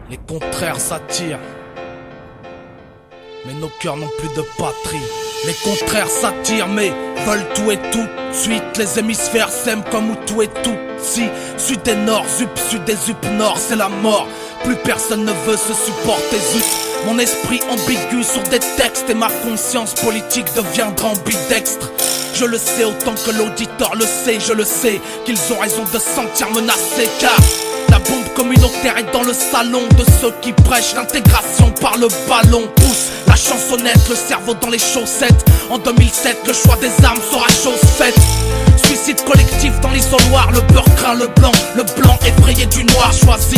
Les contraires s'attirent, mais nos cœurs n'ont plus de patrie. Les contraires s'attirent, mais veulent tout et tout de suite. Les hémisphères s'aiment comme où tout et tout. Si, sud et nord, sud et zup nord, c'est la mort. Plus personne ne veut se supporter, zut. Mon esprit ambigu sur des textes et ma conscience politique deviendra ambidextre. Je le sais autant que l'auditeur le sait, je le sais qu'ils ont raison de se sentir menacés, car la bombe communautaire est dans le salon de ceux qui prêchent l'intégration par le ballon. Pousse la chansonnette, le cerveau dans les chaussettes. En 2007, le choix des armes sera chose faite. Suicide collectif dans l'isoloir, le beurre craint le blanc effrayé du noir choisi.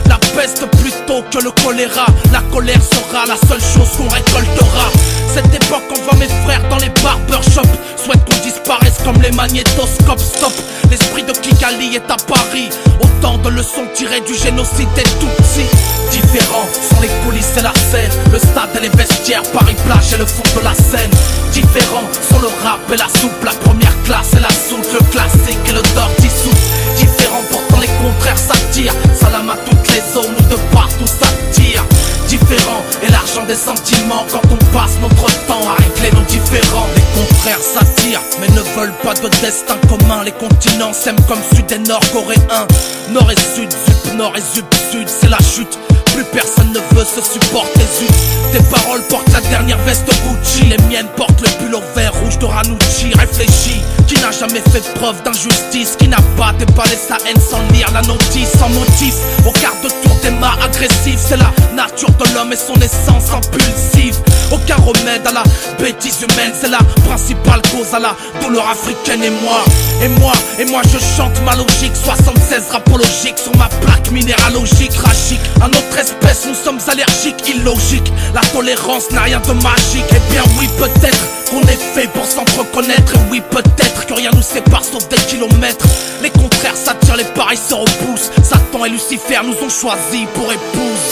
La peste plutôt que le choléra, la colère sera la seule chose qu'on récoltera. Cette époque envoie mes frères dans les barbershops, souhaite qu'on disparaisse comme les magnétoscopes. Stop, l'esprit de Kigali est à Paris, autant de leçons tirées du génocide des Tutsis. Différents sont les coulisses et la scène, le stade et les vestiaires, Paris-Plage et le fond de la Seine. Différents sont le rap et la soupe, la première classe et la soute, le classique et le dirty soup. Différents pourtant les contraires s'attirent, salam à toutes les zones où de partout s'attire. Différents et l'argent des sentiments quand on passe notre temps à régler nos différends. Les contraires s'attirent mais ne veulent pas de destin commun. Les continents s'aiment comme sud et nord coréens. Nord et sud, zup nord et zup sud, c'est la chute. Plus personne ne veut se supporter, zut. Tes paroles portent la dernière veste Gucci, les miennes portent le pull au vert rouge de Ranucci. Réfléchis, qui n'a jamais fait preuve d'injustice, qui n'a pas déballé sa haine sans lire la notice, sans motif. Au quart de tour des mâts agressifs, c'est la nature de l'homme et son essence impulsive. Aucun remède à la bêtise humaine, c'est la principale cause à la douleur africaine. Et moi je chante ma logique, 76 rapologiques sur ma plaque minéralogique. Rachique, à notre espèce nous sommes allergiques, illogique. La tolérance n'a rien de magique. Eh bien oui peut-être qu'on est fait pour s'entreconnaître. Et oui peut-être que rien nous sépare sauf des kilomètres. Les contraires s'attirent, les pareils se repoussent. Satan et Lucifer nous ont choisis pour épouse.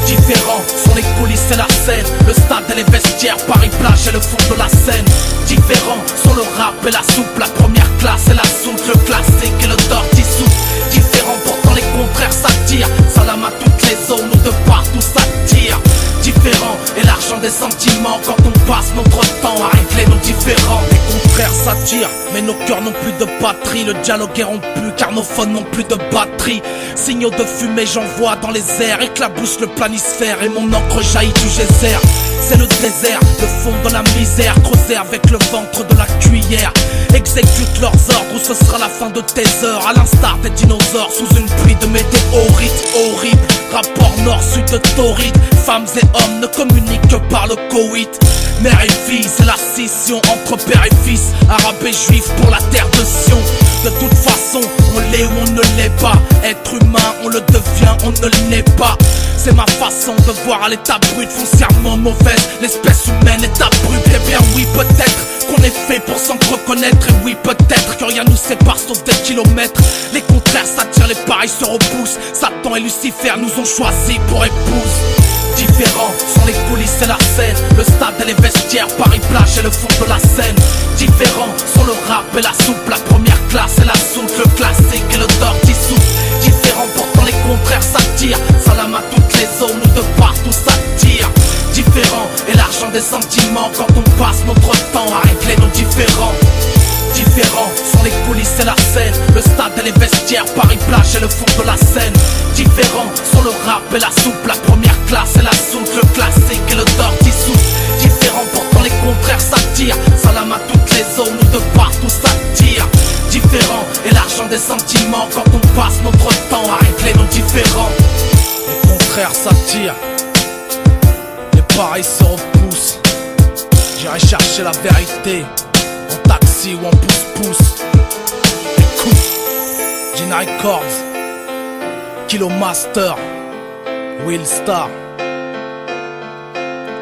Différents sont les coulisses et la scène, le stade et les vestiaires, Paris-Plage et le fond de la Seine. Différents sont le rap et la soupe, la première classe et la soute, le classique et le dirty soup. Différents pourtant les contraires s'attirent, salam à toutes les zones où de partout s'attire. Différents et l'argent des sentiments quand on passe notre temps à régler nos différends. Les contraires s'attirent mais nos cœurs n'ont plus de patrie. Le dialogue est rompu car nos phones n'ont plus de batterie. Signaux de fumée j'envoie dans les airs, éclabousse le planisphère et mon encre jaillit du geyser. C'est le désert, le fond de la misère, creusé avec le ventre de la cuillère. Exécute leurs ordres ou ce sera la fin de tes heures, à l'instar des dinosaures sous une pluie de météorites. Horrible, rapport nord-sud de torride. Femmes et hommes ne communiquent que par le coït. Mère et fille, c'est la scission entre père et fils, arabe et juif pour la terre de Sion. De toute façon, on l'est ou on ne l'est pas. Être humain, on le devient, on ne l'est pas. C'est ma façon de voir à l'état brut, foncièrement mauvaise. L'espèce humaine est abrupte. Eh bien oui, peut-être qu'on est fait pour s'entreconnaître. Et oui, peut-être que rien nous sépare sauf des kilomètres. Les contraires s'attirent, les pareils se repoussent. Satan et Lucifer nous ont choisis pour épouse. Différents sont les coulisses et la scène, le stade et les vestiaires, Paris-Plage et le fond de la Seine. Différents sont le rap et la soupe, la première classe et la soute, le classique et le dirty soup. Différents pourtant les contraires s'attirent, salam à toutes les zones où de partout s'attire. Différents et l'argent des sentiments quand on passe notre temps à régler nos différends. Différents sont les coulisses et la scène, le stade et les vestiaires, Paris-Plage et le fond de la Seine. Différents sont le rap et la soupe, la première classe et la soute, le classique et le dirty soup. Différents pourtant les contraires s'attirent, salam à toutes les zones où de partout s'attire. Différents et l'argent des sentiments quand on passe notre temps à régler nos différends. Les contraires s'attirent, les pareils se repoussent. J'irai chercher la vérité en taxi ou en pouce-pouce. Écoute, Gina Records, Kilo Master, Will Star.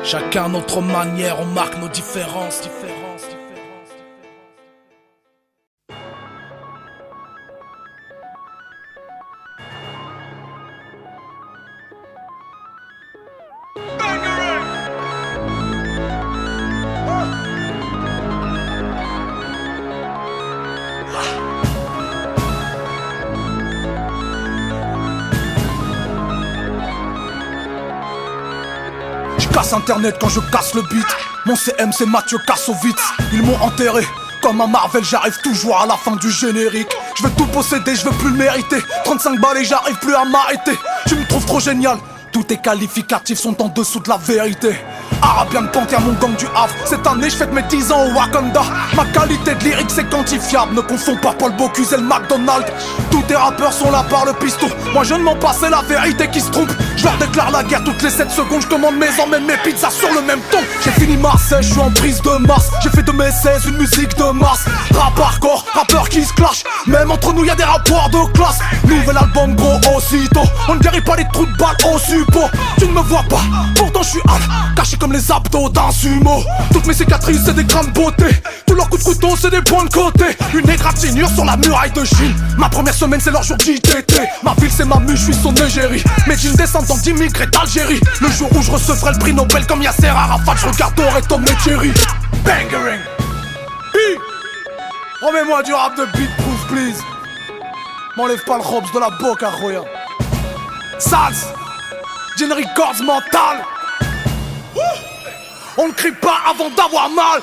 Chacun à notre manière, on marque nos différences. casse internet quand je casse le beat. Mon CM c'est Mathieu Kassovitz. Ils m'ont enterré comme à Marvel, j'arrive toujours à la fin du générique. Je veux tout posséder, je veux plus le mériter. 35 balles et j'arrive plus à m'arrêter. Tu me trouves trop génial. Tous tes qualificatifs sont en dessous de la vérité. Arabian Panther, mon gang du Havre. Cette année je fête mes 10 ans au Wakanda. Ma qualité de lyrique c'est quantifiable. Ne confonds pas Paul Bocuse et le McDonald's. Tous tes rappeurs sont là par le piston. Moi je ne mens pas, c'est la vérité qui se trompe. Je leur déclare la guerre toutes les 7 secondes. Je commande mes emmènes, mes pizzas sur le même ton. J'ai fini Marseille, je suis en prise de Mars. J'ai fait de mes 16 une musique de masse. Rap hardcore, rappeurs qui se clashent. Même entre nous y'a des rapports de classe. Nouvel album gros aussitôt. On ne guérit pas les trous de balles au suppôt. Tu ne me vois pas, pourtant je suis hâle. Caché comme les abdos d'un sumo. Toutes mes cicatrices c'est des grammes de beauté. Tous leurs coups de couteau c'est des points de côté. Une égratignure sur la muraille de Chine. Ma première semaine c'est leur jour d'ITT. Ma ville c'est ma mue, je suis son égérie. Mes jeans descendants d'immigrés d'Algérie. Le jour où je recevrai le prix Nobel comme Yasser Arafat, je regarderai Tom et Thierry. Bangering. Remets-moi du rap de beat proof please. M'enlève pas le robs de la boca Roya. Sals Gin Records mental. On ne crie pas avant d'avoir mal.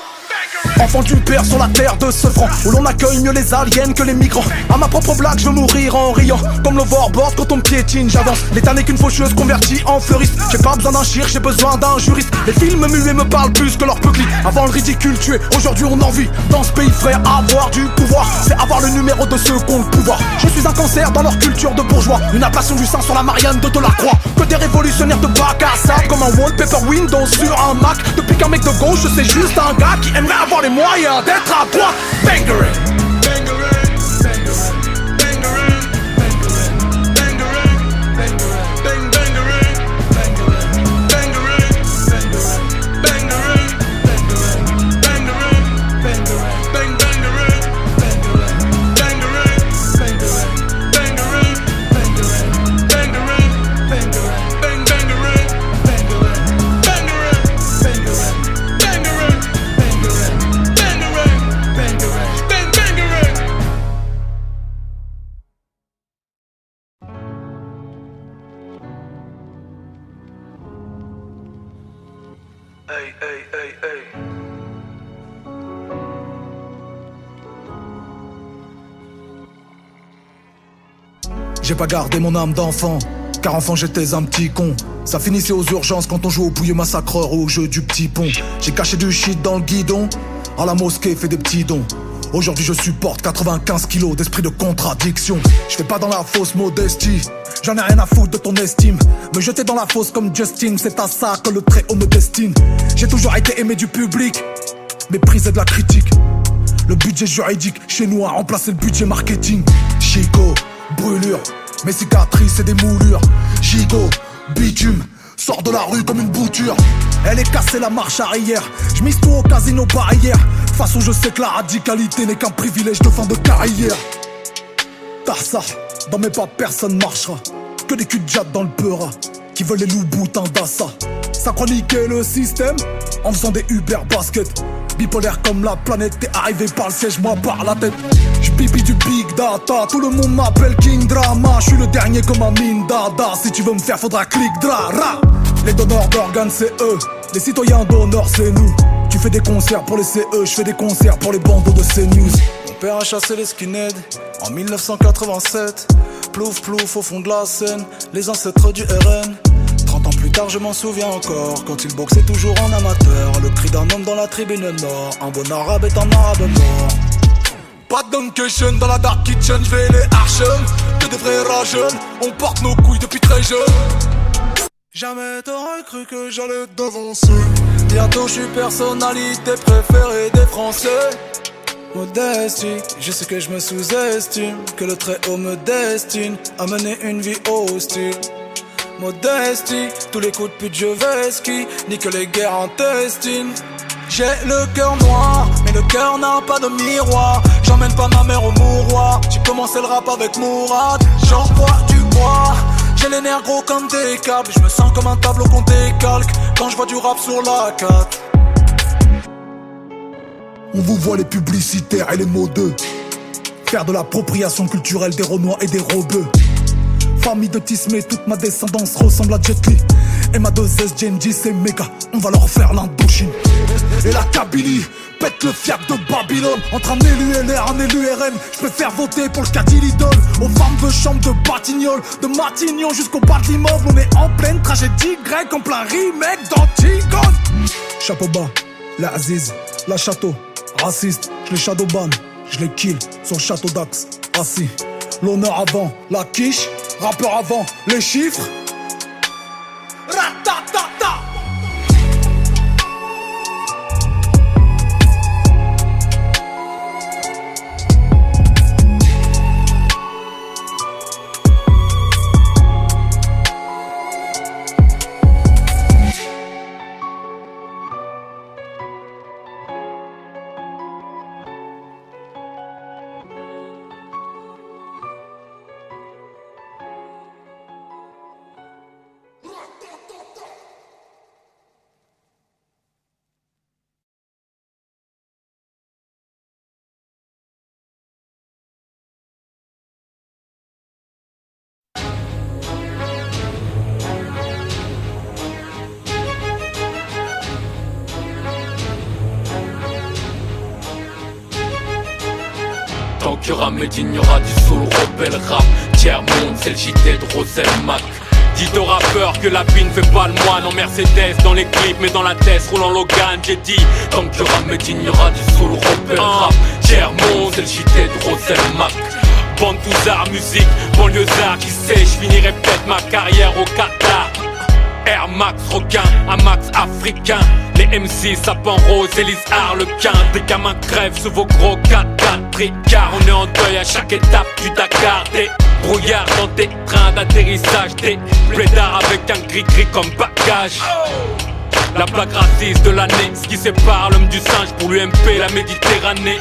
Enfant du père sur la terre de ce franc, où l'on accueille mieux les aliens que les migrants. À ma propre blague je veux mourir en riant. Comme l'overboard quand on me piétine j'avance. L'état n'est qu'une faucheuse convertie en fleuriste. J'ai pas besoin d'un chir, j'ai besoin d'un juriste. Les films muets me parlent plus que leur peuclis. Avant le ridicule tué, aujourd'hui on en vit. Dans ce pays frère, avoir du pouvoir c'est avoir le numéro de ceux qui ont le pouvoir. Je suis un cancer dans leur culture de bourgeois. Une ablation du sein sur la Marianne de Delacroix. Que des révolutionnaires de bac à sable. Comme un wallpaper Windows sur un Mac. Depuis qu'un mec de gauche c'est juste un gars qui aimerait avoir les moyens d'être à droite. Bangering. Hey, hey, hey, hey. J'ai pas gardé mon âme d'enfant, car enfant j'étais un petit con. Ça finissait aux urgences quand on jouait au pouilleux massacreur ou au jeu du petit pont. J'ai caché du shit dans le guidon, à la mosquée fait des petits dons. Aujourd'hui je supporte 95 kilos d'esprit de contradiction. Je fais pas dans la fausse modestie, j'en ai rien à foutre de ton estime. Me jeter dans la fosse comme Justin, c'est à ça que le Très-Haut me destine. J'ai toujours été aimé du public, méprisé de la critique. Le budget juridique chez nous a remplacé le budget marketing. Chico, brûlure, mes cicatrices et des moulures. Gigot, bitume, sors de la rue comme une bouture. Elle est cassée la marche arrière, je mise tout au casino barrière. Face où je sais que la radicalité n'est qu'un privilège de fin de carrière. T'as ça, dans mes pas personne marchera. Que des culs de jatte dans le peura, qui veulent les loups boutins d'assa. Ça chroniquait le système, en faisant des Uber basket. Bipolaire comme la planète, t'es arrivé par le siège, moi par la tête. J'pipi du big data, tout le monde m'appelle King Drama. J'suis le dernier comme un mine dada, si tu veux me faire faudra clic dra. Les donneurs d'organes c'est eux, les citoyens d'honneur c'est nous. Tu fais des concerts pour les CE, je fais des concerts pour les bandeaux de CNews. Mon père a chassé les skinheads en 1987. Plouf plouf au fond de la Seine, les ancêtres du RN. 30 ans plus tard je m'en souviens encore, quand il boxait toujours en amateur. Le cri d'un homme dans la tribune nord, un bon arabe est un arabe mort. Pas de duncation dans la dark kitchen, j'vais les archons. Que des vrais rageux, on porte nos couilles depuis très jeune. Jamais t'aurais cru que j'allais devancer. Bientôt je suis personnalité préférée des Français. Modestie, je sais que je me sous-estime, que le Très-Haut me destine à mener une vie hostile. Modestie, tous les coups de pute je vais ski, ni que les guerres intestines. J'ai le cœur noir, mais le cœur n'a pas de miroir. J'emmène pas ma mère au mouroir, j'ai commencé le rap avec Mourad. J'envoie du bois, j'ai les nerfs gros comme des câbles. Je me sens comme un tableau qu'on décalque quand je vois du rap sur la 4. On vous voit les publicitaires et les mots d'eux, faire de l'appropriation culturelle des Renois et des Rebeux. famille de Tismé, toute ma descendance ressemble à Jet Li. Et ma 2S JMG c'est méga, on va leur faire l'Indochine. Et la Kabylie pète le fiac de Babylone. Entre un élu LR, un élu RN, je préfère voter pour le caddie Lidl. Aux femmes de chambre de Batignolles, de Matignon jusqu'au bas de l'immeuble. On est en pleine tragédie grecque, en plein remake d'Antigone. Chapeau bas, la Aziz, la Château, raciste, je les shadowban, je les kill sur le château d'Axe, assis. L'honneur avant, la quiche, rappeur avant, les chiffres. Ratatata. Tant qu'il y aura Médine, il y aura du soul, rebelle rap. Tiers-monde, c'est le JT de Rosel Mac. Dites aux rappeurs que la vie ne fait pas le moine en Mercedes dans les clips, mais dans la tête roulant Logan. J'ai dit, tant qu'il y aura Médine, il y aura du soul, rebelle rap. Tiers-monde, c'est le JT de Rosel Mac. Bande tous arts, musique, banlieusard, qui sait, je finirai peut-être ma carrière au Qatar. Air Max requin, un max africain. Les MC sapin rose, Élise Harlequin. Des gamins crèvent sous vos gros 4x4 tricards. On est en deuil à chaque étape du Dakar. Des brouillards dans tes trains d'atterrissage. Des blédards avec un gris-gris comme bagage. La blague raciste de l'année, ce qui sépare l'homme du singe pour l'UMP, la Méditerranée.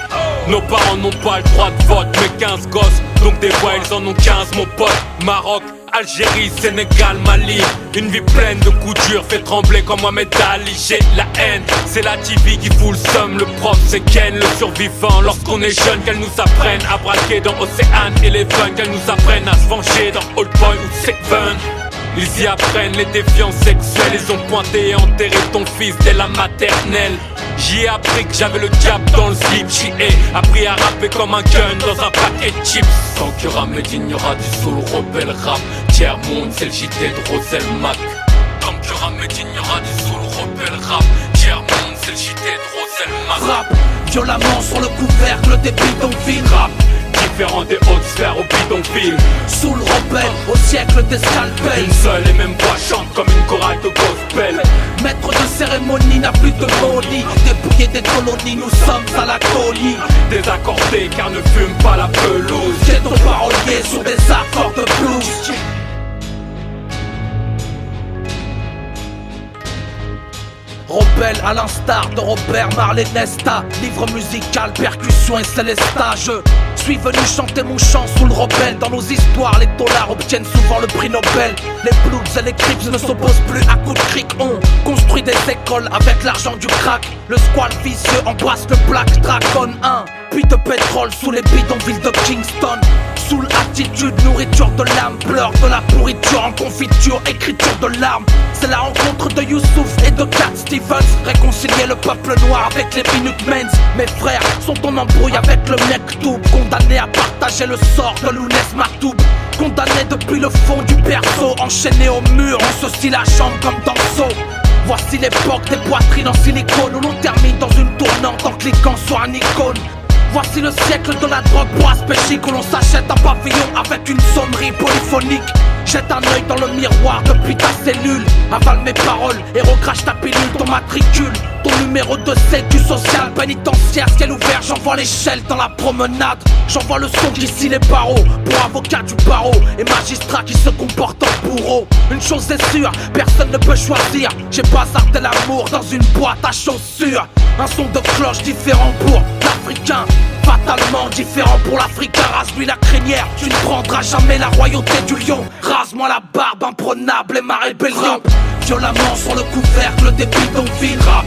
Nos parents n'ont pas le droit de vote, mais 15 gosses, donc des voix ils en ont 15 mon pote. Maroc, Algérie, Sénégal, Mali. Une vie pleine de coups durs fait trembler comme Mohamed Ali. J'ai la haine, c'est la TV qui fout le somme. Le prof c'est Ken, le survivant. Lorsqu'on est jeune, qu'elle nous apprenne à braquer dans Océane Eleven. Qu'elle nous apprenne à se venger dans Old Boy ou Seven. Ils y apprennent les défiances sexuelles. Ils ont pointé et enterré ton fils dès la maternelle. J'y ai appris que j'avais le diable dans le slip. J'y ai appris à rapper comme un gun dans un paquet de chips. Tant qu'il y aura Médine, il y aura du soul, rebelle rap. Tiers-monde, c'est le JT de Rosel Mac. Tant qu'il y aura Médine, il y aura du soul, rebelle rap. Tiers-monde, c'est le JT de Rosel Mac. Rap, violemment sur le couvercle des bidonvilles. Rap, différent des hautes sphères au bidonville. Sous le rebelle, au siècle des scalpels. Une seule et même voix chante comme une chorale de gospel. Maître de cérémonie n'a plus de folie. Dépouillé des colonies, nous sommes à la colie. Désaccordé car ne fume pas la pelouse. J'ai ton parolier sur des accords de blues. Rebelle à l'instar de Robert Marley Nesta. Livre musical, percussion et célestage. Je suis venu chanter mon chant sous le rebelle. Dans nos histoires, les dollars obtiennent souvent le prix Nobel. Les Bloods et les Crips ne s'opposent plus à coups de cric. On construit des écoles avec l'argent du crack. Le squal vicieux embrasse le Black Dragon 1. Puits de pétrole sous les bidonvilles de Kingston. Soul attitude, nourriture de l'âme. Pleurs de la pourriture en confiture, écriture de larmes. C'est la rencontre de Youssouf et de Cat Stevens. Réconcilier le peuple noir avec les Minutemens. Mes frères sont en embrouille avec le Mektoub. Condamnés à partager le sort de Lounès Matoub. Condamnés depuis le fond du berceau. Enchaînés au mur, on se scie la jambe comme dans le seau. Voici l'époque des poitrines en silicone, où l'on termine dans une tournante en cliquant sur un icône. Voici le siècle de la drogue pour aspect chic, où l'on s'achète un pavillon avec une sonnerie polyphonique. Jette un œil dans le miroir depuis ta cellule. Avale mes paroles et recrache ta pilule, ton matricule. Ton numéro de sécu social pénitentiaire, ciel ouvert, j'envoie l'échelle dans la promenade. J'envoie le son qui scie les barreaux, pour avocat du barreau et magistrat qui se comporte en bourreau. Une chose est sûre, personne ne peut choisir. J'ai bazardé l'amour dans une boîte à chaussures. Un son de cloche différent pour l'Africain, fatalement différent pour l'Africain. Rase-lui la crinière, tu ne prendras jamais la royauté du lion. Rase-moi la barbe imprenable et ma rébellion. Violemment sur le couvercle des bidonvilles. Rap,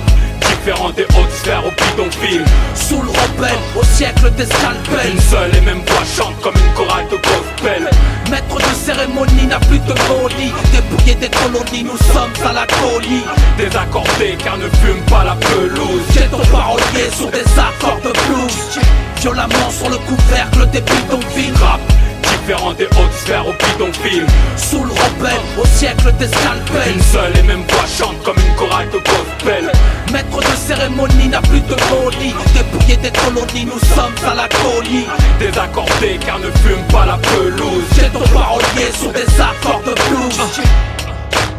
différent des hautes sphères au bidonville. Sous le rebelle, au siècle des scalpels. Une seule et même voix chante comme une chorale de gospel. Maître de cérémonie n'a plus de folie. Dépouillé des colonies, nous sommes à la colie. Désaccordé car ne fume pas la pelouse. J'ai ton parolier sur des accords de blues. Violemment sur le couvercle des bidonvilles. Rap différent des hautes sphères au bidonville. Sous le rebelle, au siècle des scalpels. Une seule et même voix chante comme une chorale de gospel. Maître de cérémonie n'a plus de folie. Dépouillé des colonies, nous sommes à la colie. Désaccordé car ne fume pas la pelouse. J'ai ton parolier sur des accords de blues.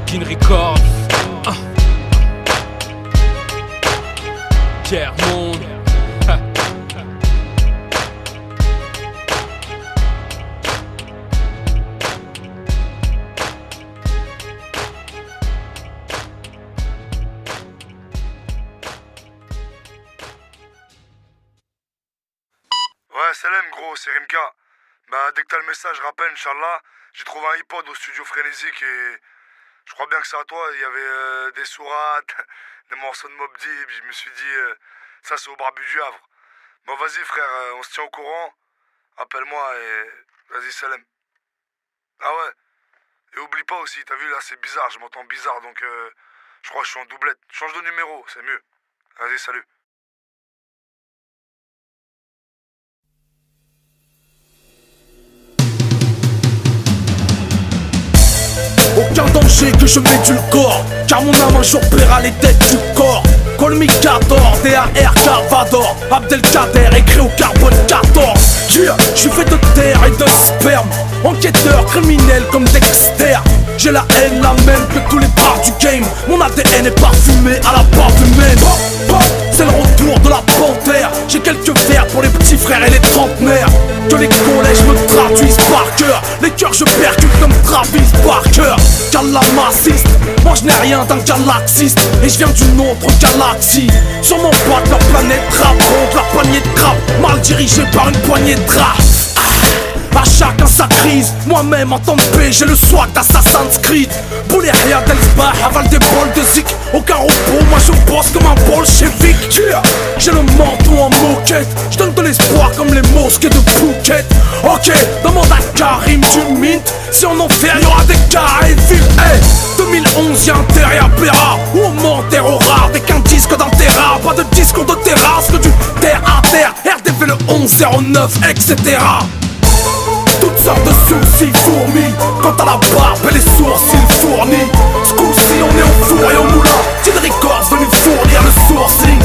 Kin Records. Tiers-monde. Ouais, salam gros, c'est Rimka. Bah dès que t'as le message, rappelle, Inch'Allah. J'ai trouvé un iPod au studio Frénésique et je crois bien que c'est à toi. Il y avait des sourates, des morceaux de Mobb Deep. Je me suis dit, ça c'est au barbu du Havre. Bon vas-y frère, on se tient au courant. Appelle-moi et vas-y salam. Ah ouais. Et oublie pas aussi, t'as vu là c'est bizarre, je m'entends bizarre donc je crois que je suis en doublette. Change de numéro, c'est mieux. Vas-y, salut. Aucun danger que je m'édulcore, car mon âme un jour paiera les dettes du corps. Call me 14, DAR Carvador, Abdelkader écrit au carbone 14. Yeah, je suis fait de terre et de sperme, enquêteur criminel comme Dexter. J'ai la haine la même que tous les bars du game. Mon ADN est parfumé à la barbe humaine. C'est le retour de la panthère. J'ai quelques vers pour les petits frères et les trentenaires. Que les collèges me traduisent par cœur. Les cœurs je percute comme Travis Barker. Calamassiste, moi je n'ai rien d'un galaxiste. Et je viens d'une autre galaxie. Sur mon poids leur planète raconte leur poignée de crabe, mal dirigée par une poignée de draps. À chacun sa crise, moi-même en temps de paix, j'ai le swag d'Assassin's Creed. Boulet rien d'Elsbach, avale des bols de zik. Aucun repos, moi je bosse comme un bolchevique. J'ai le menton en moquette, je donne de l'espoir comme les mosquées de Phuket. Ok, demande à Karim du Mint, si on en fait, y'aura des carrés vives. Hey, 2011 y'a un terre à Péra, où on m'enterre au rare dès qu'un disque d'Intera. Pas de discours de terrasse, que du terre à terre. RDV le 1109, etc. Toutes sortes de soucis fourmis, quant à la barbe et les sourcils fournis. Ce coup-ci on est au four et au moulin. Kin Records venu fournir le sourcing.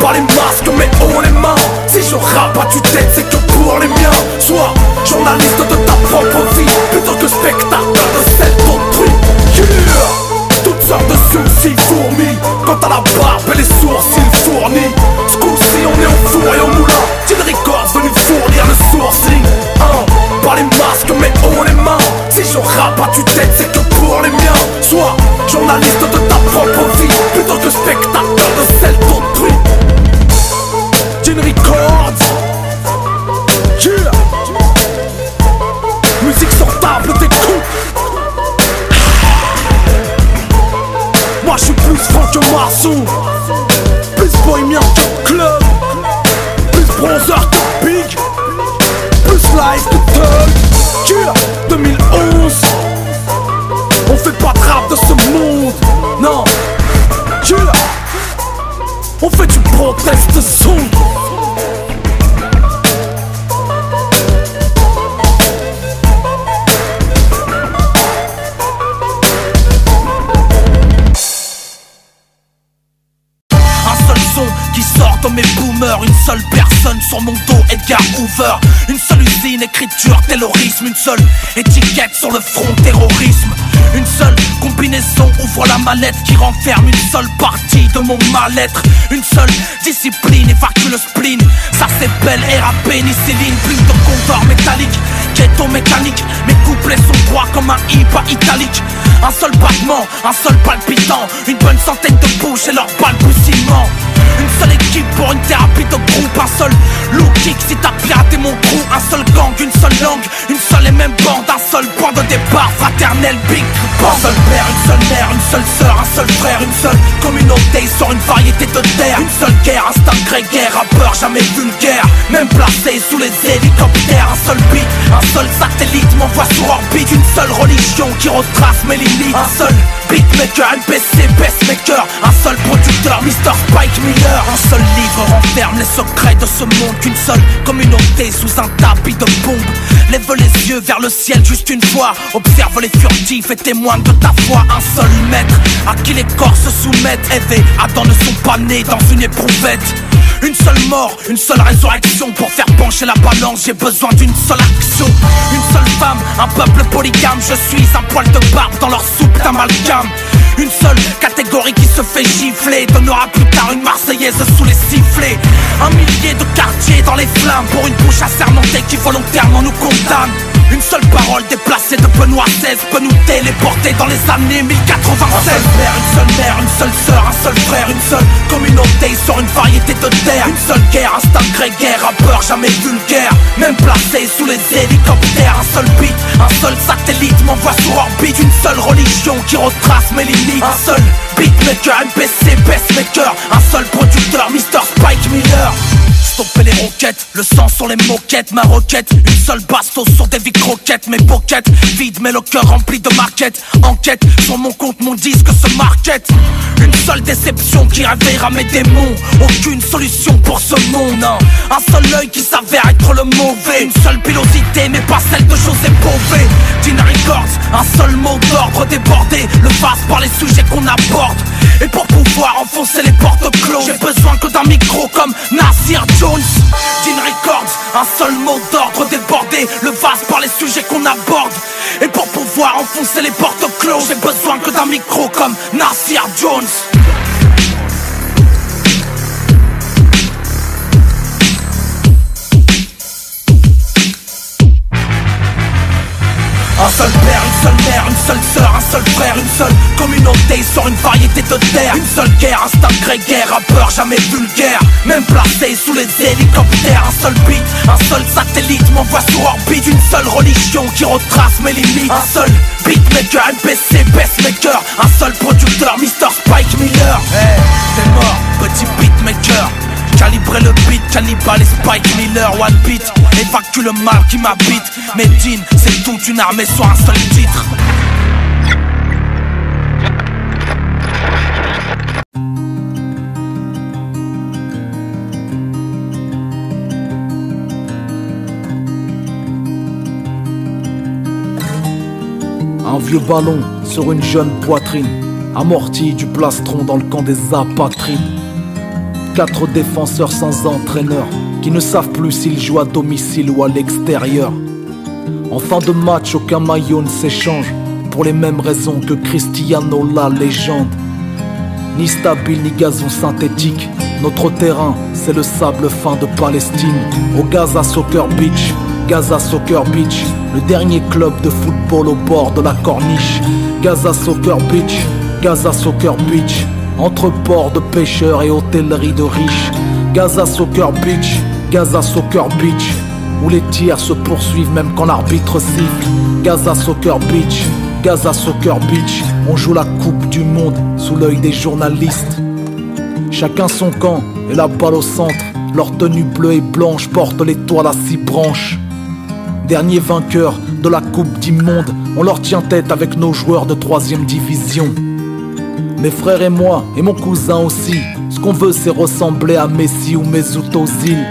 Pas les masques mais haut les mains. Si je rappe à tue-tête c'est que pour les miens. Sois journaliste de ta propre vie, plutôt que spectateur de celle d'autrui. Toutes sortes de soucis fourmis, quant à la barbe et les sourcils fournis. Ce coup-ci on est au four et au moulin. Kin Records venu fournir le sourcing. Pas les masques mais haut les mains. Si je rappe à tue-tête c'est que pour les miens. Sois journaliste de ta propre vie, plutôt que spectateur de celle d'autrui. Kin Records. Yeah. Musique sur table d'écoute. Moi je suis plus franc que Marceau, plus bohémien que club, plus bronzer que Big, plus live que Thug. 2011, on fait pas de rap de ce monde, non. On fait du protest son. Qui sort de mes boomers, une seule personne sur mon dos, Edgar Hoover. Une seule usine, écriture, terrorisme. Une seule étiquette sur le front, terrorisme. Une seule combinaison ouvre la mallette qui renferme une seule partie de mon mal-être. Une seule discipline évacue le spleen. Ça s'appelle RAP, pénicilline, plume de compteur métallique, ghetto mécanique. Mes couplets sont droits comme un IPA italique. Un seul battement, un seul palpitant, une bonne centaine de bouches et leur balbutiement. Une seule équipe pour une thérapie de groupe. Un seul low kick si t'as piraté mon crew. Un seul gang, une seule langue, une seule et même bande. Un seul point de départ, fraternel, big band. Un seul père, une seule mère, une seule sœur, un seul frère, une seule communauté sur une variété de terres. Une seule guerre, instinct grégaire, rappeur jamais vulgaire, même placé sous les hélicoptères. Un seul beat, un seul satellite m'envoie sur orbite. Une seule religion qui retrace mes limites. Un seul beatmaker, MPC, pacemaker. Un seul producteur, Mr. Spike Miller. Un seul livre renferme les secrets de ce monde. Qu'une seule communauté sous un tapis de bombes. Lève les yeux vers le ciel juste une fois. Observe les furtifs et témoigne de ta foi. Un seul maître à qui les corps se soumettent. Ève et Adam ne sont pas nés dans une éprouvette. Une seule mort, une seule résurrection. Pour faire pencher la balance, j'ai besoin d'une seule action. Une seule femme, un peuple polygame. Je suis un poil de barbe dans leur soupe d'amalgame. Une seule catégorie qui se fait gifler. Donnera plus tard une Marseillaise sous les sifflets. Un millier de quartiers dans les flammes. Pour une bouche assermentée qui volontairement nous condamne. Une seule parole déplacée de Benoît XVI peut nous téléporter dans les années 1096. Un seul père, une seule mère, une seule sœur, un seul frère, une seule communauté sur une variété de terres. Une seule guerre, instinct grégaire, rappeur jamais vulgaire, même placé sous les hélicoptères. Un seul beat, un seul satellite m'envoie sur orbite. Une seule religion qui retrace mes limites. Un seul beatmaker, MPC, pacemaker. Un seul producteur, Mr. Spike Miller. Stopper les roquettes, le sang sur les moquettes. Ma requête, une seule bastos sur des vies croquettes. Mes pockets vides mais le cœur rempli de maquettes. Enquête sur mon compte, mon disque se market. Une seule déception qui réveillera mes démons. Aucune solution pour ce monde, non. Un seul œil qui s'avère être le mauvais. Une seule pilosité mais pas celle de José Bové. Tina Records, un seul mot d'ordre débordé. Le vase par les sujets qu'on aborde. Et pour pouvoir enfoncer les portes closes, j'ai besoin que d'un micro comme Nasir Jones. Dean Records, un seul mot d'ordre débordé. Le vase par les sujets qu'on aborde. Et pour pouvoir enfoncer les portes closes, j'ai besoin que d'un micro comme Nasir Jones. Un seul père, une seule mère, une seule sœur, un seul frère, une seule communauté sur une variété de terres. Une seule guerre, instinct grégaire, rappeur jamais vulgaire, même placé sous les hélicoptères. Un seul beat, un seul satellite m'envoie sur orbite. Une seule religion qui retrace mes limites. Un seul beatmaker, MPC, pacemaker. Un seul producteur, Mr. Spike Miller. Hey, t'es mort, petit beatmaker. Calibrer le beat, cannibale et Spike Miller. One beat, évacue le mal qui m'habite. Medine, c'est toute une armée sur un seul titre. Un vieux ballon sur une jeune poitrine, amorti du plastron dans le camp des apatrides. 4 défenseurs sans entraîneur, qui ne savent plus s'ils jouent à domicile ou à l'extérieur. En fin de match, aucun maillot ne s'échange, pour les mêmes raisons que Cristiano la légende. Ni stable ni gazon synthétique, notre terrain c'est le sable fin de Palestine. Au Gaza Soccer Beach, Gaza Soccer Beach, le dernier club de football au bord de la corniche. Gaza Soccer Beach, Gaza Soccer Beach, entre ports de pêcheurs et hôtellerie de riches. Gaza Soccer Beach, Gaza Soccer Beach, où les tirs se poursuivent même quand l'arbitre siffle. Gaza Soccer Beach, Gaza Soccer Beach, on joue la coupe du monde sous l'œil des journalistes. Chacun son camp et la balle au centre, leur tenue bleue et blanche porte l'étoile à 6 branches. Dernier vainqueur de la coupe du monde, on leur tient tête avec nos joueurs de 3e division. Mes frères et moi, et mon cousin aussi, ce qu'on veut c'est ressembler à Messi ou Mesut Ozil.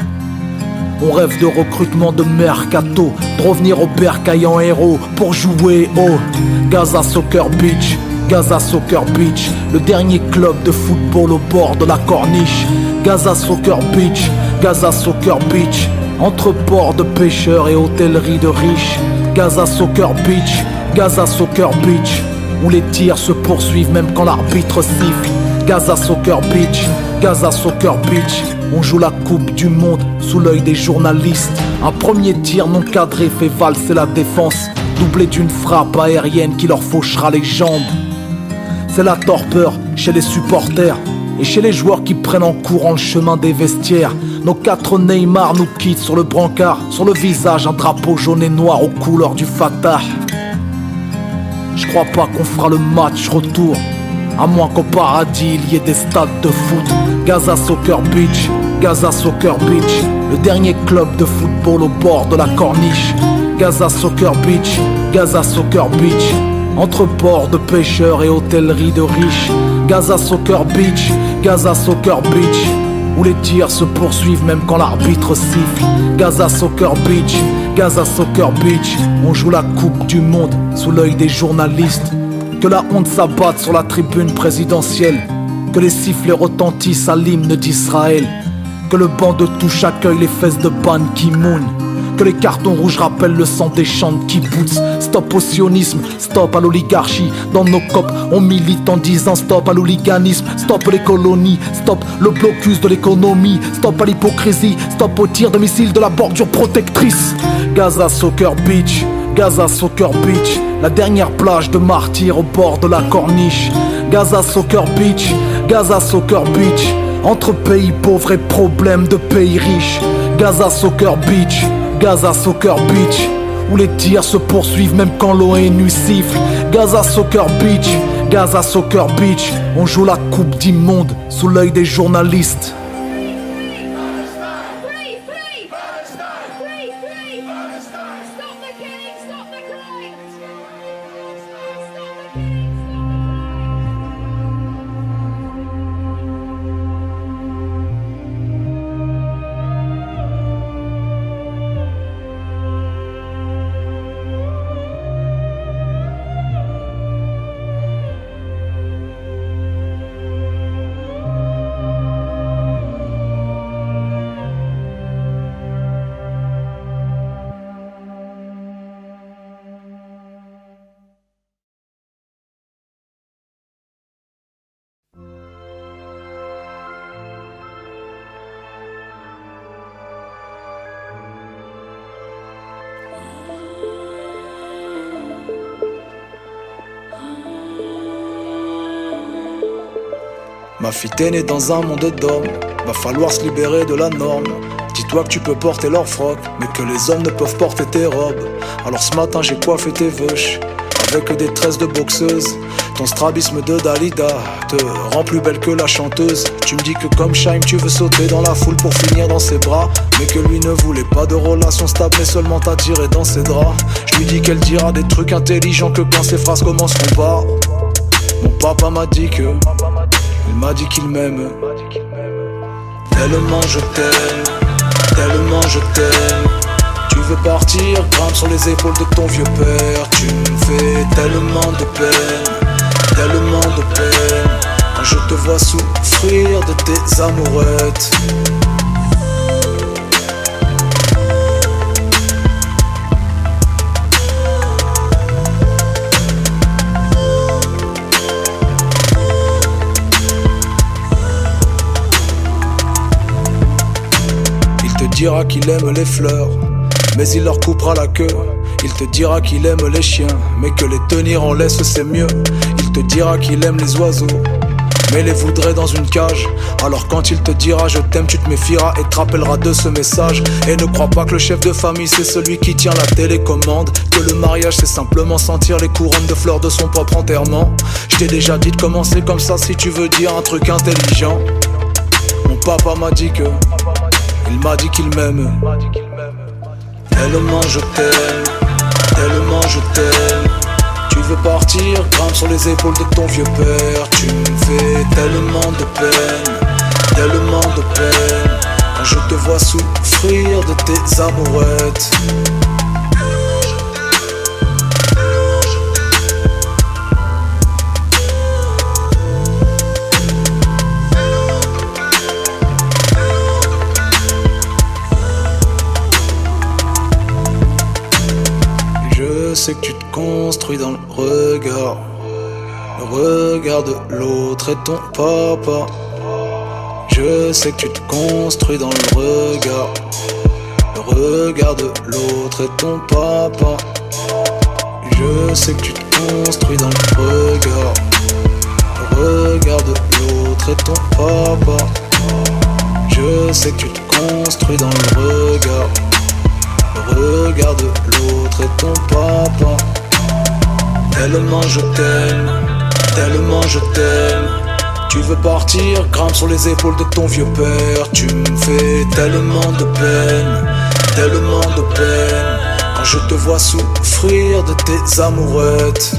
On rêve de recrutement de mercato, de revenir au bercail en héros pour jouer au Gaza Soccer Beach, Gaza Soccer Beach, le dernier club de football au bord de la corniche. Gaza Soccer Beach, Gaza Soccer Beach, entre ports de pêcheurs et hôtellerie de riches. Gaza Soccer Beach, Gaza Soccer Beach, où les tirs se poursuivent même quand l'arbitre siffle. Gaza Soccer Beach, Gaza Soccer Beach, on joue la coupe du monde sous l'œil des journalistes. Un premier tir non cadré fait valser la défense, doublé d'une frappe aérienne qui leur fauchera les jambes. C'est la torpeur chez les supporters, et chez les joueurs qui prennent en courant le chemin des vestiaires. Nos 4 Neymar nous quittent sur le brancard, sur le visage un drapeau jaune et noir aux couleurs du Fatah. Je crois pas qu'on fera le match retour, à moins qu'au paradis il y ait des stades de foot. Gaza Soccer Beach, Gaza Soccer Beach, le dernier club de football au bord de la corniche. Gaza Soccer Beach, Gaza Soccer Beach, entre ports de pêcheurs et hôtellerie de riches. Gaza Soccer Beach, Gaza Soccer Beach, où les tirs se poursuivent même quand l'arbitre siffle. Gaza Soccer Beach, Gaza Soccer Beach, on joue la coupe du monde sous l'œil des journalistes. Que la honte s'abatte sur la tribune présidentielle, que les sifflets retentissent à l'hymne d'Israël, que le banc de touche accueille les fesses de Ban Ki-moon, que les cartons rouges rappellent le sang des champs de kibbutz. Stop au sionisme, stop à l'oligarchie. Dans nos copes, on milite en disant stop à l'hooliganisme, stop les colonies, stop le blocus de l'économie, stop à l'hypocrisie, stop au tir de missiles de la bordure protectrice. Gaza Soccer Beach, Gaza Soccer Beach, la dernière plage de martyrs au bord de la corniche. Gaza Soccer Beach, Gaza Soccer Beach, entre pays pauvres et problèmes de pays riches. Gaza Soccer Beach, Gaza Soccer Beach, où les tirs se poursuivent même quand l'ONU siffle. Gaza Soccer Beach, Gaza Soccer Beach, on joue la coupe du monde sous l'œil des journalistes. Ma fille t'es née dans un monde d'hommes, va falloir se libérer de la norme. Dis-toi que tu peux porter leur froc, mais que les hommes ne peuvent porter tes robes. Alors ce matin j'ai coiffé tes veuches avec des tresses de boxeuse. Ton strabisme de Dalida te rend plus belle que la chanteuse. Tu me dis que comme Shaim tu veux sauter dans la foule pour finir dans ses bras, mais que lui ne voulait pas de relation stable mais seulement t'attirer dans ses draps. Je lui dis qu'elle dira des trucs intelligents que quand ses phrases commenceront pas. Mon papa m'a dit que il m'a dit qu'il m'aime. Tellement je t'aime, tellement je t'aime. Tu veux partir, grimpe sur les épaules de ton vieux père. Tu me fais tellement de peine, tellement de peine, quand je te vois souffrir de tes amourettes. Il te dira qu'il aime les fleurs, mais il leur coupera la queue. Il te dira qu'il aime les chiens, mais que les tenir en laisse c'est mieux. Il te dira qu'il aime les oiseaux, mais les voudrait dans une cage. Alors quand il te dira je t'aime, tu te méfieras et te rappelleras de ce message. Et ne crois pas que le chef de famille c'est celui qui tient la télécommande, que le mariage c'est simplement sentir les couronnes de fleurs de son propre enterrement. Je t'ai déjà dit de commencer comme ça si tu veux dire un truc intelligent. Mon papa m'a dit que il m'a dit qu'il m'aime. Tellement je t'aime, tellement je t'aime. Tu veux partir, grimpe sur les épaules de ton vieux père. Tu me fais tellement de peine, tellement de peine, quand je te vois souffrir de tes amourettes. Je sais que tu te construis dans le regard de l'autre et ton papa. Je sais que tu te construis dans le regard de l'autre et ton papa. Je sais que tu te construis dans le regard de l'autre l'autre est ton papa. Je sais que tu te construis dans le regard. Le regard de l'autre est ton papa. Tellement je t'aime, tellement je t'aime. Tu veux partir, grimpe sur les épaules de ton vieux père. Tu me fais tellement de peine, tellement de peine. Quand je te vois souffrir de tes amourettes.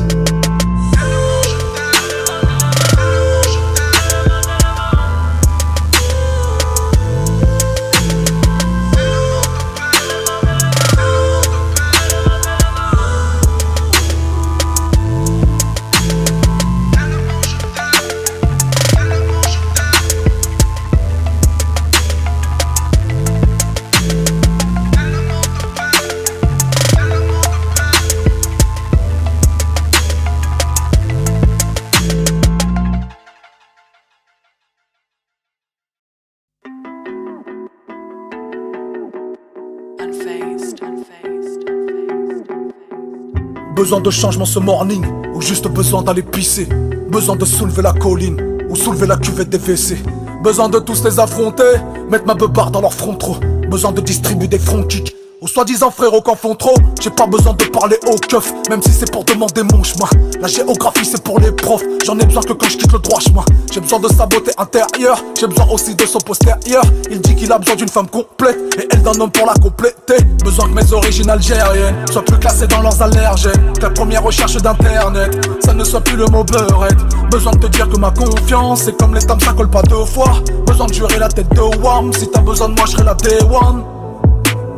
Besoin de changement ce morning, ou juste besoin d'aller pisser. Besoin de soulever la colline, ou soulever la cuvette des WC. Besoin de tous les affronter, mettre ma beubare dans leur front trop. Besoin de distribuer des front kicks aux soi-disant frérots qu'en font trop. J'ai pas besoin de parler au keuf, même si c'est pour demander mon chemin. La géographie c'est pour les profs, j'en ai besoin que quand je quitte le droit chemin. J'ai besoin de sa beauté intérieure, j'ai besoin aussi de son postérieur. Il dit qu'il a besoin d'une femme complète, et elle d'un homme pour la compléter. Besoin que mes origines algériennes soient plus classées dans leurs allergènes. Que la première recherche d'internet, ça ne soit plus le mot beurette. Besoin de te dire que ma confiance, c'est comme les dames, ça colle pas deux fois. Besoin de jurer la tête de Wham, si t'as besoin de moi je serai la day one.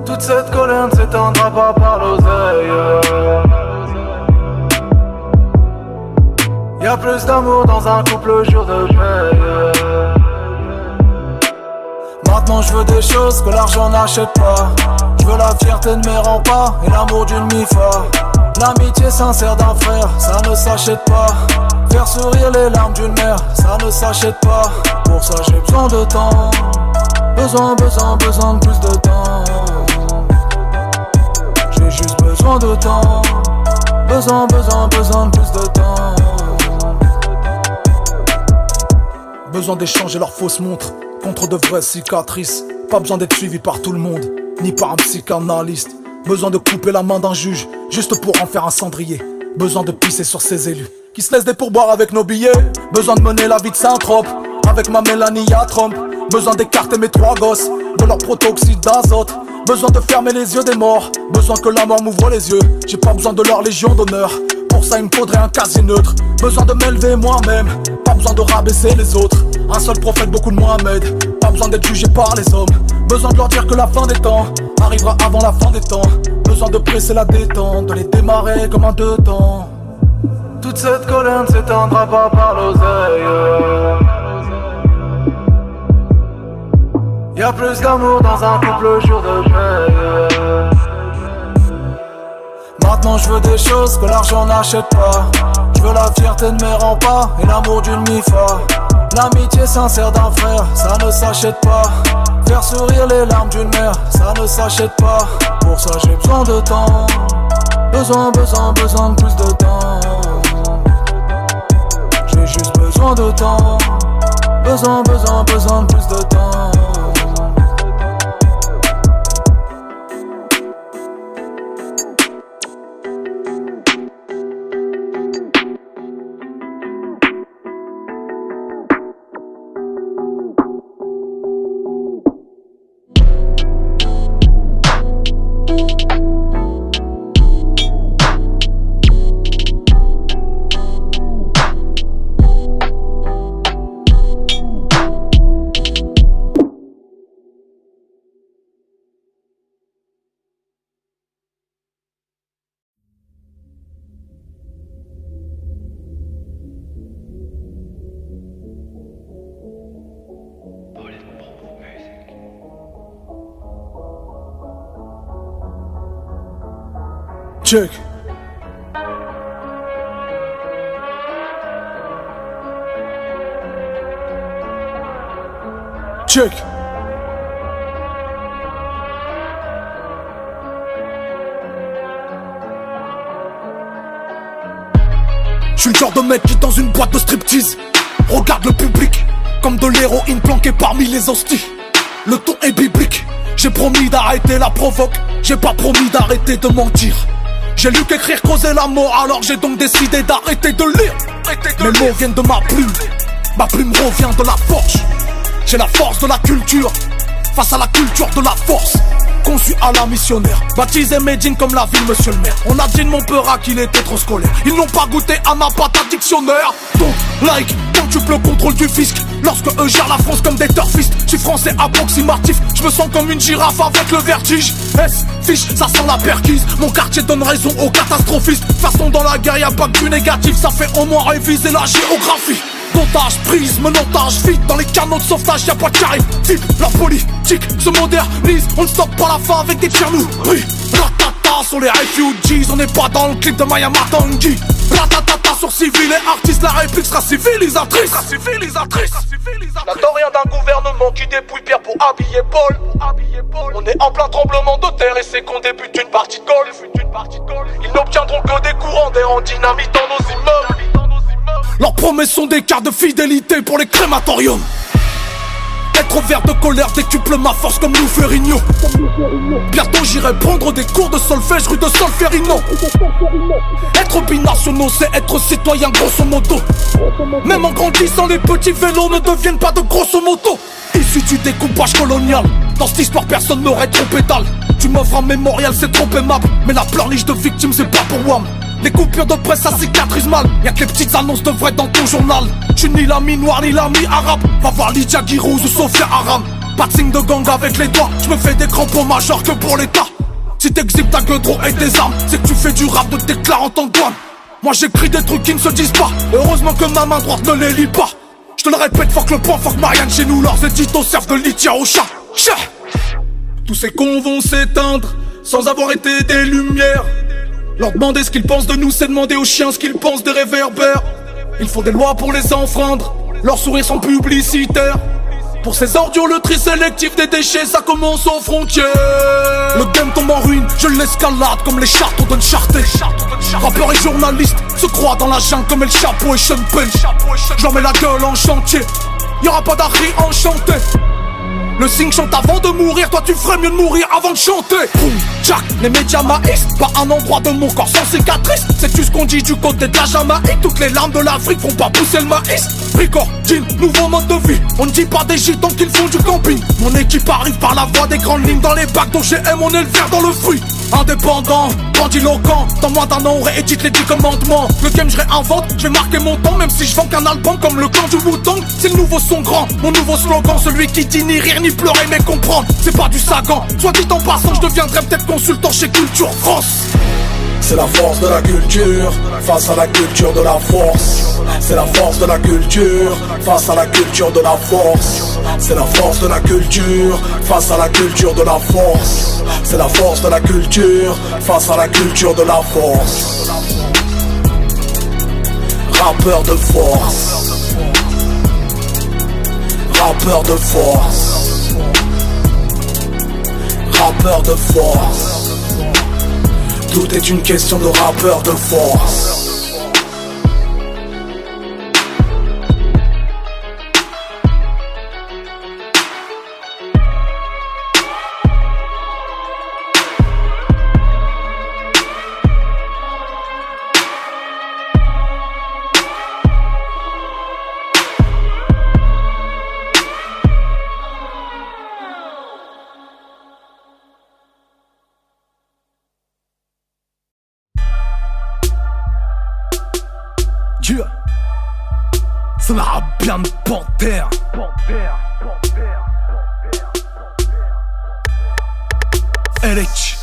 Toute cette colère ne s'éteindra pas par l'oseille. Y'a plus d'amour dans un couple le jour de paye. Maintenant je veux des choses que l'argent n'achète pas. Je veux la fierté de mes remparts et l'amour d'une mi-fa. L'amitié sincère d'un frère, ça ne s'achète pas. Faire sourire les larmes d'une mère, ça ne s'achète pas. Pour ça j'ai besoin de temps. Besoin de plus de temps. J'ai juste besoin de temps. Besoin de plus de temps. Besoin d'échanger leurs fausses montres contre de vraies cicatrices. Pas besoin d'être suivi par tout le monde, ni par un psychanalyste. Besoin de couper la main d'un juge, juste pour en faire un cendrier. Besoin de pisser sur ses élus, qui se laissent des pourboires avec nos billets. Besoin de mener la vie de Saint-Trope, avec ma Mélanie à Trump. Besoin d'écarter mes trois gosses, de leur protoxyde d'azote. Besoin de fermer les yeux des morts, besoin que la mort m'ouvre les yeux. J'ai pas besoin de leur légion d'honneur, pour ça il me faudrait un casier neutre. Besoin de m'élever moi-même, pas besoin de rabaisser les autres. Un seul prophète, beaucoup de Mohamed, pas besoin d'être jugé par les hommes. Besoin de leur dire que la fin des temps arrivera avant la fin des temps. Besoin de presser la détente, de les démarrer comme un deux temps. Toute cette colère ne s'éteindra pas par l'oseille. Y'a plus d'amour dans un couple le jour de paye. Maintenant je veux des choses que l'argent n'achète pas. Je veux la fierté de mes remparts et l'amour d'une mi-fa. L'amitié sincère d'un frère, ça ne s'achète pas. Faire sourire les larmes d'une mère, ça ne s'achète pas. Pour ça j'ai besoin de temps. Besoin de plus de temps. J'ai juste besoin de temps. Besoin de plus de temps. Check. Check. Je suis le genre de mec qui dans une boîte de striptease regarde le public comme comme de l'héroïne planquée parmi les hosties. Le ton est biblique, j'ai promis d'arrêter la provoque, j'ai pas promis d'arrêter de mentir. J'ai lu qu'écrire causait la mort, alors j'ai donc décidé d'arrêter de lire. Les mots viennent de ma plume revient de la forge. J'ai la force de la culture, face à la culture de la force. Conçu à la missionnaire, baptisé Medine comme la ville monsieur le maire. On a dit de mon peur qu'il était trop scolaire. Ils n'ont pas goûté à ma pâte à dictionnaire. Donc like, quand tu peux le contrôle du fisc. Lorsque eux gèrent la France comme des turfistes. Je suis français approximatif, je me sens comme une girafe avec le vertige. Fiche, ça sent la perquise. Mon quartier donne raison aux catastrophistes. De toute façon dans la guerre y'a pas que du négatif. Ça fait au moins réviser la géographie. Montage, prise, menottage, vite dans les canaux de sauvetage, y'a pas de carré. Type, la politique se modernise, on ne stoppe pas la fin avec des tirs nous. Oui, ratata sur les refugees, on n'est pas dans le clip de Maya Matangi. Ratatata sur civil et artistes, la réplique sera civilisatrice. N'attends rien d'un gouvernement qui dépouille Pierre pour habiller Paul. On est en plein tremblement de terre et c'est qu'on débute une partie de golf. Ils n'obtiendront que des courants d'air en dynamite dans nos immeubles. Leurs promesses sont des cartes de fidélité pour les crématoriums. Être vert de colère décuple ma force comme Lou Ferrigno. Bientôt j'irai prendre des cours de solfège rue de Solferino. Être binationaux c'est être citoyen grosso modo. Même en grandissant les petits vélos ne deviennent pas de grosso modo. Issu du découpage colonial, dans cette histoire personne n'aurait trop pétale. Tu m'offres un mémorial c'est trop aimable, mais la pleurniche de victimes c'est pas pour WAM. Les coupures de presse ça cicatrise mal, y'a que les petites annonces de vrai dans ton journal. J'suis ni l'ami noir ni l'ami arabe, va voir Lydia Girouz ou Sophia Aram. Pas de signe de gang avec les doigts, j'me fais des crampons majeurs que pour l'état. Si t'exhibes ta gueule et tes armes, c'est que tu fais du rap de déclarant en douane. Moi j'écris des trucs qui ne se disent pas, heureusement que ma main droite ne les lit pas. J'te le répète, fuck le point, fuck Marianne, chez nous leurs éditos servent de litière au chat. Tous ces cons vont s'éteindre, sans avoir été des lumières. Leur demander ce qu'ils pensent de nous, c'est demander aux chiens ce qu'ils pensent des réverbères. Ils font des lois pour les enfreindre, leurs sourires sont publicitaires. Pour ces ordures, le tri sélectif des déchets, ça commence aux frontières. Le game tombe en ruine, je l'escalade comme les châteaux d'Uncharted. Rappeurs et journalistes se croient dans la jungle comme El Chapo et Sean Penn. J'en mets la gueule en chantier, y'aura pas d'Harry enchanté. Le signe chante avant de mourir, toi tu ferais mieux de mourir avant de chanter. Boum, Jack, les médias maïs, pas un endroit de mon corps sans cicatrice. Sais-tu ce qu'on dit du côté de la Jamaïque? Toutes les larmes de l'Afrique font pas pousser le maïs. Ricor, jean, nouveau mode de vie. On ne dit pas des gitans qu'ils font du camping. Mon équipe arrive par la voie des grandes lignes. Dans les bacs d'OGM, on est le vert dans le fruit. Indépendant, grandiloquent, dans moins d'un an on réédite les 10 commandements. Le game je réinvente, je vais marquer mon temps. Même si je vends qu'un album comme le clan du Wu-Tang. C'est le nouveau son grand, mon nouveau slogan. Celui qui dit ni rire ni pleurer mais comprendre. C'est pas du Sagan, soit dit en passant je deviendrai peut-être consultant chez Culture France. C'est la force de la culture, face à la culture de la force. C'est la force de la culture, face à la culture de la force. C'est la force de la culture, face à la culture de la force. C'est la force de la culture, face à la culture de la force. Rappeur de force. Rappeur de force. Rappeur de force. Tout est une question de rappeur de force. C'est la rabiane panthère. LH,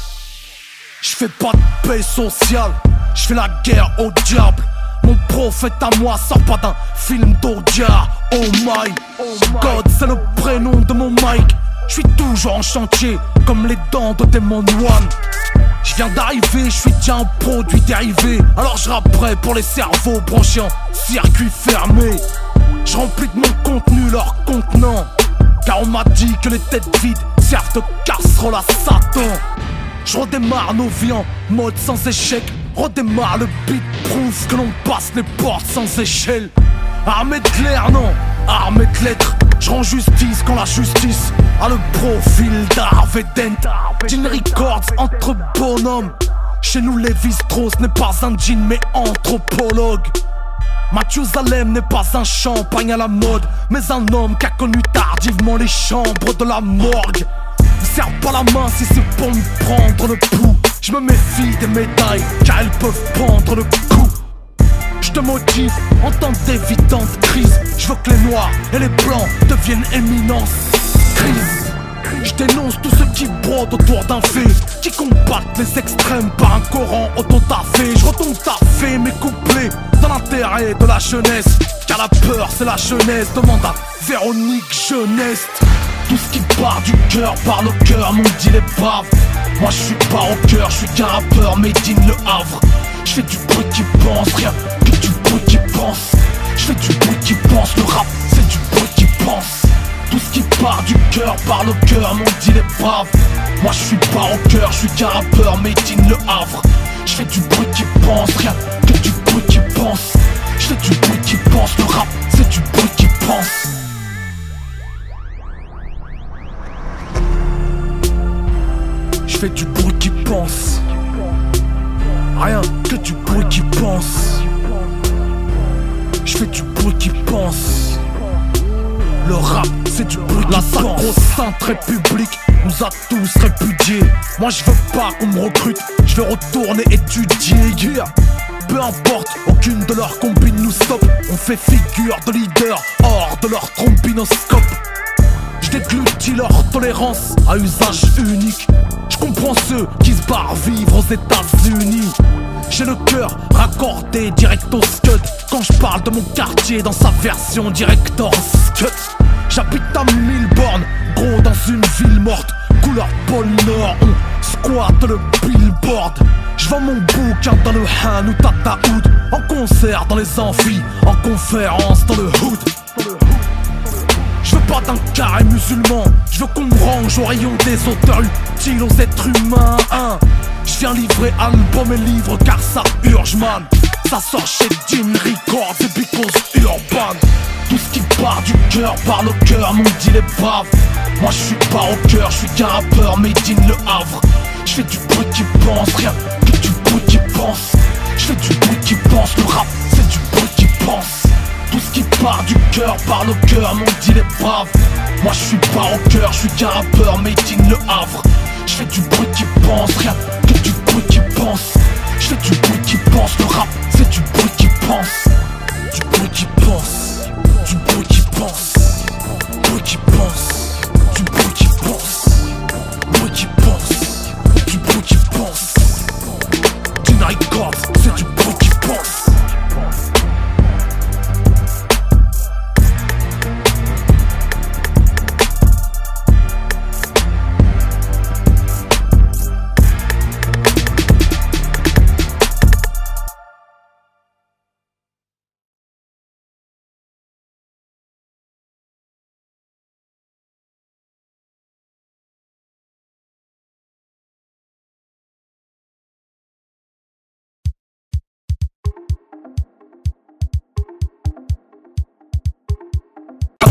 j'fais pas de paix sociale, j'fais la guerre au diable. Mon prophète à moi sort pas d'un film d'Audiard. Oh my God, c'est le prénom de mon mic. J'suis toujours en chantier, comme les dents de Demon One. J'viens d'arriver, j'suis déjà un produit dérivé. Alors j'rapperai pour les cerveaux branchés en circuit fermé. J'remplis de mon contenu leur contenant, car on m'a dit que les têtes vides servent de casserole à Satan. J'redémarre nos vies en mode sans échec. Redémarre le beat proof que l'on passe les portes sans échelle. Armée de l'air, non, armée de lettres. Je rends justice quand la justice a le profil d'Harvey Dent. Jean Records entre bonhommes. Chez nous Lévi-Strauss n'est pas un jean mais anthropologue. Mathusalem n'est pas un champagne à la mode, mais un homme qui a connu tardivement les chambres de la morgue. Ne serre pas la main si c'est pour me prendre le pouls. Je me méfie des médailles car elles peuvent prendre le coup. Je te motive en temps d'évidente crise. Je veux que les noirs et les blancs deviennent éminence. Crise. Je dénonce tous ceux qui brodent autour d'un fait, qui combattent les extrêmes par un Coran autotafé. Je retombe taffé mes couplets dans l'intérêt de la jeunesse, car la peur c'est la jeunesse. Demande à Véronique Jeunesse. Tout ce qui part du cœur parle au cœur, m'ont dit les braves. Moi je suis pas au cœur, je suis qu'un rappeur made in Le Havre. Je fais du bruit qui pense, rien que du bruit qui pense. Je fais du bruit qui pense, le rap c'est du bruit qui pense. Tout ce qui part du cœur parle au cœur, m'ont dit les braves. Moi je suis pas au cœur, je suis qu'un rappeur made in Le Havre. Je fais du bruit qui pense, rien que du bruit qui pense. Je fais du bruit qui pense, le rap c'est du bruit qui pense. Je fais du bruit qui pense. Rien que du bruit qui pense. Je fais du bruit qui pense. Le rap c'est du bruit qui pense. La sacro-sainte république nous a tous répudiés. Moi je veux pas qu'on me recrute, je veux retourner étudier, yeah. Peu importe, aucune de leurs combines nous stoppe. On fait figure de leader hors de leur trombinoscope. Je déglutis leur tolérance à usage unique. Je comprends ceux qui se barrent vivre aux États-Unis. J'ai le cœur raccordé direct au scud quand je parle de mon quartier dans sa version director's cut. J'habite à 1000 bornes, gros dans une ville morte. Couleur pôle Nord, on squatte le billboard. Je vends mon bouquin dans le Han ou Tataoud. En concert dans les amphis, en conférence dans le hood. Je veux pas d'un carré musulman, je veux qu'on me range au rayon des auteurs utiles aux êtres humains, hein. Je viens livrer album et livres car ça urge man. Ça sort chez Jean Records et Because Urban. Tout ce qui part du cœur parle au cœur, m'ont dit les braves. Moi je suis pas au cœur, je suis qu'un rappeur made in Le Havre. Je fais du bruit qui pense, rien que du bruit qui pense. Je fais du bruit qui pense, le rap c'est du bruit qui pense. Tout ce qui part du cœur parle au cœur, m'ont dit les braves. Moi je suis pas au cœur, je suis qu'un rappeur made in Le Havre. Je fais du bruit qui pense, rien que du bruit qui pense. Je fais du bruit qui pense, le rap c'est du bruit qui pense. Du bruit qui pense, du bruit qui pense. Bruit qui pense, du bruit qui pense. Bruit qui pense, du bruit qui pense. Jean Records, c'est du bruit qui pense.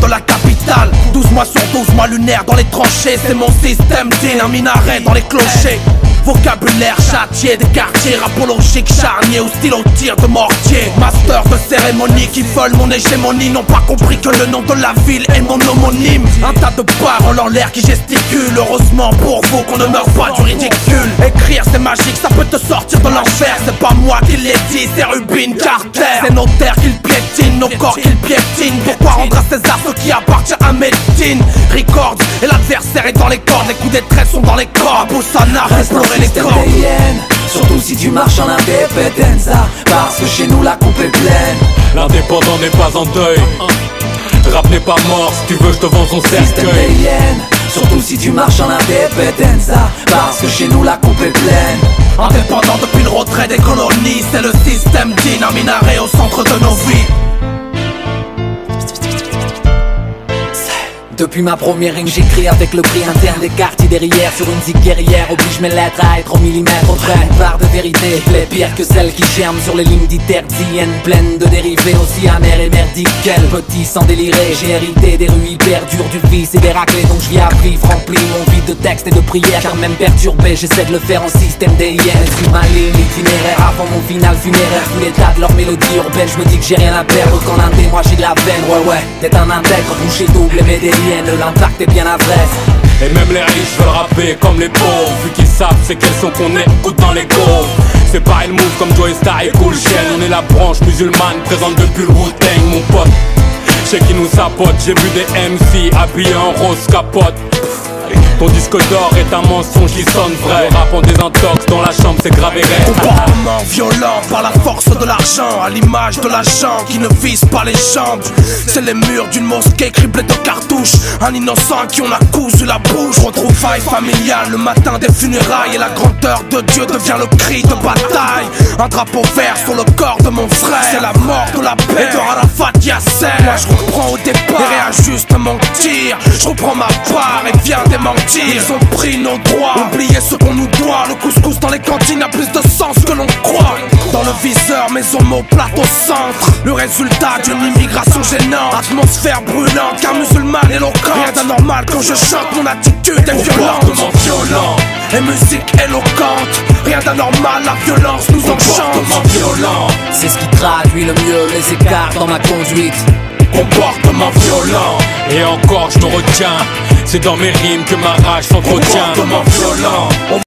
De la capitale, 12 mois sur 12 mois lunaire dans les tranchées. C'est mon système digne, un minaret dans les clochers. Vocabulaire châtié des quartiers, rapologique charnier au stylo tir de mortier. Master de cérémonie qui veulent mon hégémonie, n'ont pas compris que le nom de la ville est mon homonyme. Un tas de paroles en l'air qui gesticulent, heureusement pour vous qu'on ne meurt pas du ridicule. Écrire c'est magique, ça peut te sortir de l'enfer. C'est pas moi qui l'ai dit, c'est Rubin Carter. C'est nos terres qu'ils piétinent, nos corps qu'ils piétinent. Pourquoi rendre à César ce qui appartient à Medine? Records et l'adversaire est dans les cordes, les coups des traits sont dans les corps. Boussana, explorer les cordes. Surtout si tu marches en indépendance, parce que chez nous la coupe est pleine. L'indépendant n'est pas en deuil. Rap n'est pas mort, si tu veux je te vends son cercueil. Surtout si tu marches en indépendance, parce que chez nous la coupe est pleine. Indépendant depuis le retrait des colonies, c'est le système digne, un minaret au centre de nos vies. Depuis ma première rime, j'écris avec le prix interne des quartiers derrière. Sur une zig guerrière, oblige mes lettres à être au millimètre près. Une part de vérité, les pires que celles qui germent sur les lignes d'Iterdienne, pleines de dérivés aussi amers et merdiques. Quel petit sans délirer, j'ai hérité des rues hyper dures, du vice et des raclés. Donc je vis à vif, rempli mon vide de textes et de prières. Car même perturbé, j'essaie de le faire en système DIN. Sur ma ligne itinéraire, avant mon final funéraire. Tous les tas de leur mélodie urbaine, je me dis que j'ai rien à perdre. Quand l'un des moi j'ai de la veine, ouais, d'être un intègre, boucher double et médélienne. L'impact est bien à vrai. Et même les riches veulent rapper comme les pauvres, vu qu'ils savent c'est quels sont qu'on écoute dans les go. C'est pas le move comme Joey Star et Cool Chain. On est la branche musulmane présente depuis le Wu-Tang, mon pote. J'sais qui nous sapote, j'ai vu des MC habillés en rose capote. Ton disque d'or est un mensonge qui sonne vrai. Le rap en désintox dans la chambre, c'est gravé raide. Comportement violent par la force de l'argent, à l'image de l'agent qui ne vise pas les jambes. C'est les murs d'une mosquée criblée de cartouches. Un innocent à qui on a cousu la bouche. Retrouvailles familiales le matin des funérailles. Et la grandeur de Dieu devient le cri de bataille. Un drapeau vert sur le corps de mon frère. C'est la mort de la paix et de Arafat Yasser. Moi je reprends au départ et réajuste mon tir. Je reprends ma part et viens démentir. Ils ont pris nos droits, oublié ce qu'on nous doit. Le couscous dans les cantines a plus de sens que l'on croit. Dans le viseur, mes omoplates au centre. Le résultat d'une immigration gênante. Atmosphère brûlante, car musulmane éloquente. Rien d'anormal quand je chante, mon attitude est violente. Comportement violent et musique éloquente. Rien d'anormal, la violence nous enchante. Comportement violent, c'est ce qui traduit le mieux les écarts dans ma conduite. comportement violent. Et encore je me retiens, c'est dans mes rimes que ma rage s'entretient. Comportement violent.